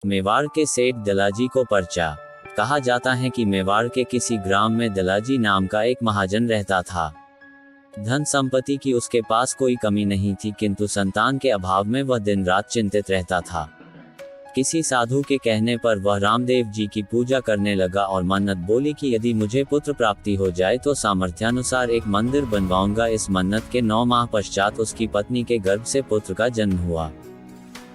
मेवाड़ के सेठ दलाजी को पर्चा। कहा जाता है कि मेवाड़ के किसी ग्राम में दलाजी नाम का एक महाजन रहता था। धन संपत्ति की उसके पास कोई कमी नहीं थी, किंतु संतान के अभाव में वह दिन रात चिंतित रहता था। किसी साधु के कहने पर वह रामदेव जी की पूजा करने लगा और मन्नत बोली कि यदि मुझे पुत्र प्राप्ति हो जाए तो सामर्थ्यानुसार एक मंदिर बनवाऊंगा। इस मन्नत के 9 माह पश्चात उसकी पत्नी के गर्भ से पुत्र का जन्म हुआ।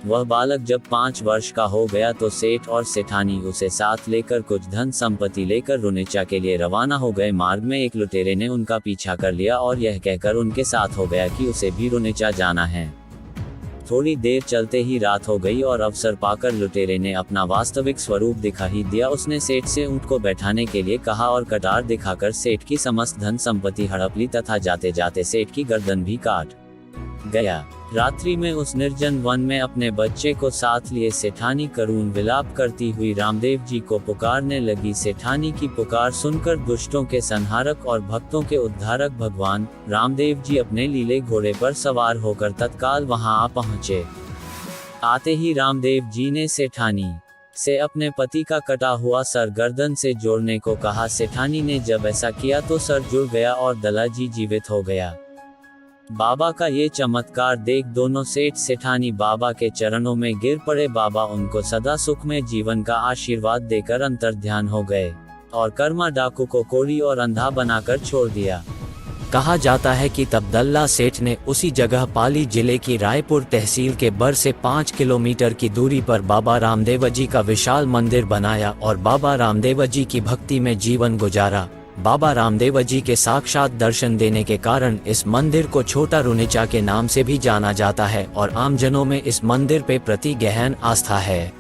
वह बालक जब 5 वर्ष का हो गया तो सेठ और सेठानी उसे साथ लेकर कुछ धन संपत्ति लेकर रुनेचा के लिए रवाना हो गए। मार्ग में एक लुटेरे ने उनका पीछा कर लिया और यह कहकर उनके साथ हो गया कि उसे भी रुनेचा जाना है। थोड़ी देर चलते ही रात हो गई और अवसर पाकर लुटेरे ने अपना वास्तविक स्वरूप दिखा ही दिया। उसने सेठ से ऊंट को बैठाने के लिए कहा और कटार दिखाकर सेठ की समस्त धन संपत्ति हड़प ली तथा जाते जाते सेठ की गर्दन भी काट गया। रात्रि में उस निर्जन वन में अपने बच्चे को साथ लिए सेठानी करुण विलाप करती हुई रामदेव जी को पुकारने लगी। सेठानी की पुकार सुनकर दुष्टों के संहारक और भक्तों के उद्धारक भगवान रामदेव जी अपने लीले घोड़े पर सवार होकर तत्काल वहां आ पहुंचे। आते ही रामदेव जी ने सेठानी से अपने पति का कटा हुआ सर गर्दन से जोड़ने को कहा। सेठानी ने जब ऐसा किया तो सर जुड़ गया और दलाजी जीवित हो गया। बाबा का ये चमत्कार देख दोनों सेठ सेठानी बाबा के चरणों में गिर पड़े। बाबा उनको सदा सुखमय जीवन का आशीर्वाद देकर अंतर्ध्यान हो गए और कर्मा डाकू को कोढ़ी और अंधा बनाकर छोड़ दिया। कहा जाता है कि तब दल्ला सेठ ने उसी जगह पाली जिले की रायपुर तहसील के बर से 5 किलोमीटर की दूरी पर बाबा रामदेव जी का विशाल मंदिर बनाया और बाबा रामदेव जी की भक्ति में जीवन गुजारा। बाबा रामदेव जी के साक्षात दर्शन देने के कारण इस मंदिर को छोटा रुनेचा के नाम से भी जाना जाता है और आमजनों में इस मंदिर पे प्रति गहन आस्था है।